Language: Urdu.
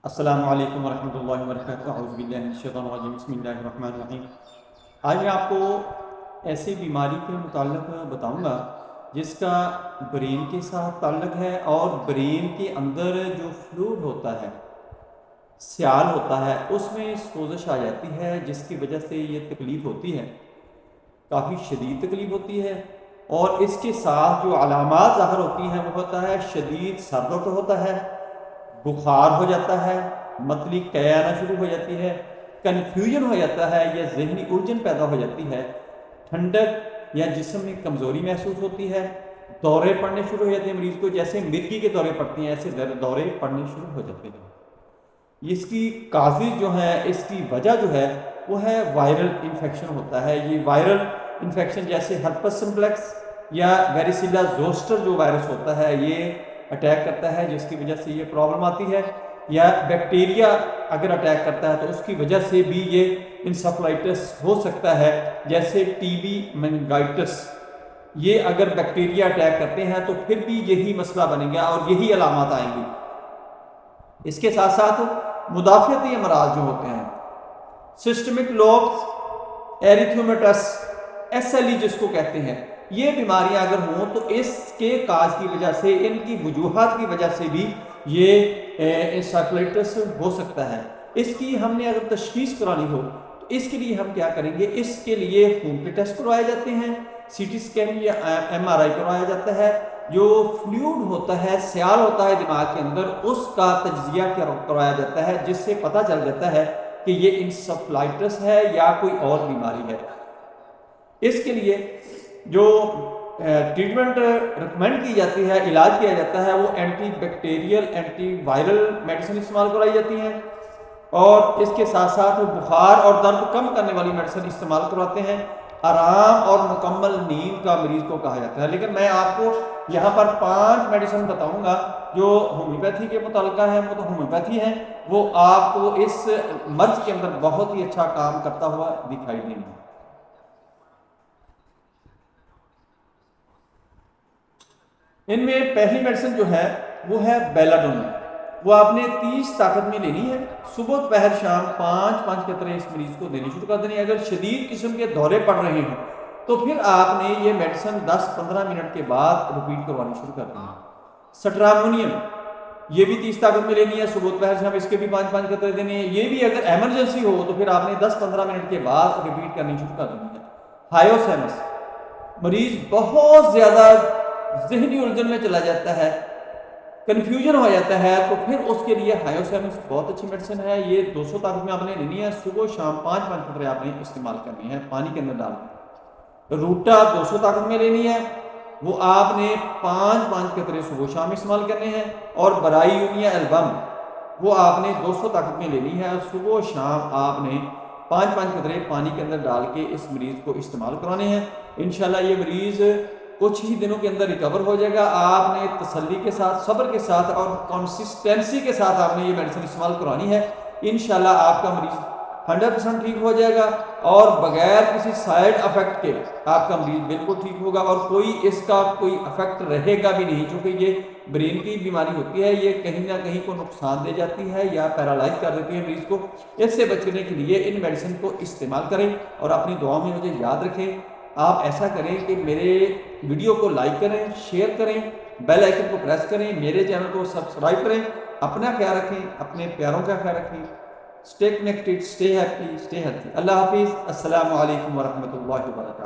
السلام علیکم ورحمۃ اللہ وبرکاتہ۔ اعوذ باللہ من الشیطان الرجیم، بسم اللہ الرحمن الرحیم۔ آج میں آپ کو ایسی بیماری کے متعلق بتاؤں گا جس کا برین کے ساتھ تعلق ہے، اور برین کے اندر جو فلوئڈ ہوتا ہے، سیال ہوتا ہے، اس میں سوزش آ جاتی ہے، جس کی وجہ سے یہ تکلیف ہوتی ہے، کافی شدید تکلیف ہوتی ہے۔ اور اس کے ساتھ جو علامات ظاہر ہوتی ہیں وہ ہوتا ہے شدید سر درد ہوتا ہے، بخار ہو جاتا ہے، متلی قے آنا شروع ہو جاتی ہے، کنفیوژن ہو جاتا ہے یا ذہنی الجھن پیدا ہو جاتی ہے، ٹھنڈک یا جسم میں کمزوری محسوس ہوتی ہے، دورے پڑنے شروع ہو جاتے ہیں مریض کو، جیسے مرگی کے دورے پڑتے ہیں ایسے دورے پڑنے شروع ہو جاتے ہیں۔ اس کی کازز جو ہے، اس کی وجہ جو ہے وہ ہے وائرل انفیکشن ہوتا ہے۔ یہ وائرل انفیکشن جیسے ہرپس سمپلیکس یا ویریسیلا زوسٹر جو وائرس ہوتا ہے، یہ اٹیک کرتا ہے، جس کی وجہ سے یہ پرابلم آتی ہے، یا بیکٹیریا اگر اٹیک کرتا ہے تو اس کی وجہ سے بھی یہ انسفلائٹس ہو سکتا ہے، جیسے ٹی بی، میننگائٹس۔ یہ اگر بیکٹیریا اٹیک کرتے ہیں تو پھر بھی یہی مسئلہ بنے گا اور یہی علامات آئیں گی۔ اس کے ساتھ ساتھ مدافعتی امراض جو ہوتے ہیں، systemic lupus erythematosus, S L E جس کو کہتے ہیں، یہ بیماریاں اگر ہوں تو اس کے کاز کی وجہ سے، ان کی وجوہات کی وجہ سے بھی یہ انسیفلائٹس ہو سکتا ہے۔ اس کی ہم نے اگر تشخیص کرانی ہو تو اس کے لیے ہم کیا کریں گے؟ اس کے لیے خون کے ٹیسٹ کروائے جاتے ہیں، سی ٹی اسکین یا ایم آر آئی کروایا جاتا ہے، جو فلوئڈ ہوتا ہے، سیال ہوتا ہے دماغ کے اندر، اس کا تجزیہ کروایا جاتا ہے، جس سے پتہ چل جاتا ہے کہ یہ انسیفلائٹس ہے یا کوئی اور بیماری ہے۔ اس کے لیے جو ٹریٹمنٹ ریکمینڈ کی جاتی ہے، علاج کیا جاتا ہے، وہ anti bacterial, anti viral medicine استعمال کرائی جاتی ہیں، اور اس کے ساتھ ساتھ بخار اور درد کم کرنے والی میڈیسن استعمال کرواتے ہیں۔ آرام اور مکمل نیند کا مریض کو کہا جاتا ہے۔ لیکن میں آپ کو یہاں پر 5 میڈیسن بتاؤں گا جو ہومیوپیتھی کے متعلقہ ہیں، وہ تو ہومیوپیتھی ہیں، وہ آپ کو اس مرض کے اندر بہت ہی اچھا کام کرتا ہوا دکھائی دیں گے۔ ان میں پہلی میڈیسن جو ہے وہ ہے بیلاڈون۔ وہ آپ نے 30 طاقت میں لینی ہے، صبح دوپہر شام 5 قطرے اس مریض کو دینے شروع کر دیں۔ اگر شدید قسم کے دورے پڑ رہے ہیں تو پھر آپ نے یہ میڈیسن 10-15 منٹ کے بعد رپیٹ کروانی شروع کر دیں۔ سٹرامونیم، یہ بھی 30 طاقت میں لینی ہے، صبح دوپہر شام اس کے بھی 5 قطرے دینے ہیں۔ یہ بھی اگر ایمرجنسی ہو تو پھر آپ نے 10-15 منٹ کے بعد رپیٹ کرنی شروع کر دینی ہے۔ ہائیوسینس، مریض بہت زیادہ ذہنی الجھن میں چلا جاتا ہے، کنفیوژن ہو جاتا ہے، تو پھر اس کے لیے ہائیوسینس بہت اچھی میڈیسن ہے۔ یہ 200 طاقت میں آپ نے لینی ہے، صبح شام 5 قطرے آپ نے استعمال کرنی ہے پانی کے اندر ڈال کے۔ روٹا 200 طاقت میں لینی ہے، وہ آپ نے 5 قطرے صبح شام استعمال کرنے ہیں۔ اور برائی یونیا البم، وہ آپ نے 200 طاقت میں لینی ہے، صبح شام آپ نے 5 قطرے پانی کے اندر ڈال کے اس مریض کو استعمال کرانے ہیں۔ انشاءاللہ یہ مریض کچھ ہی دنوں کے اندر ریکور ہو جائے گا۔ آپ نے تسلی کے ساتھ، صبر کے ساتھ اور کنسسٹنسی کے ساتھ آپ نے یہ میڈیسن استعمال کرانی ہے۔ انشاءاللہ آپ کا مریض 100% ٹھیک ہو جائے گا، اور بغیر کسی سائیڈ افیکٹ کے آپ کا مریض بالکل ٹھیک ہوگا، اور کوئی اس کا کوئی افیکٹ رہے گا بھی نہیں، چونکہ یہ برین کی بیماری ہوتی ہے، یہ کہیں نہ کہیں کو نقصان دے جاتی ہے یا پیرالائز کر دیتی ہے مریض کو۔ اس سے بچنے کے لیے ان میڈیسن کو استعمال کریں، اور اپنی دعاؤں میں مجھے یاد رکھیں۔ آپ ایسا کریں کہ میرے ویڈیو کو لائک کریں، شیئر کریں، بیل آئیکن کو پریس کریں، میرے چینل کو سبسکرائب کریں۔ اپنا خیال رکھیں، اپنے پیاروں کا خیال رکھیں۔ Stay connected, stay happy, stay healthy. اللہ حافظ۔ السلام علیکم ورحمۃ اللہ وبرکاتہ۔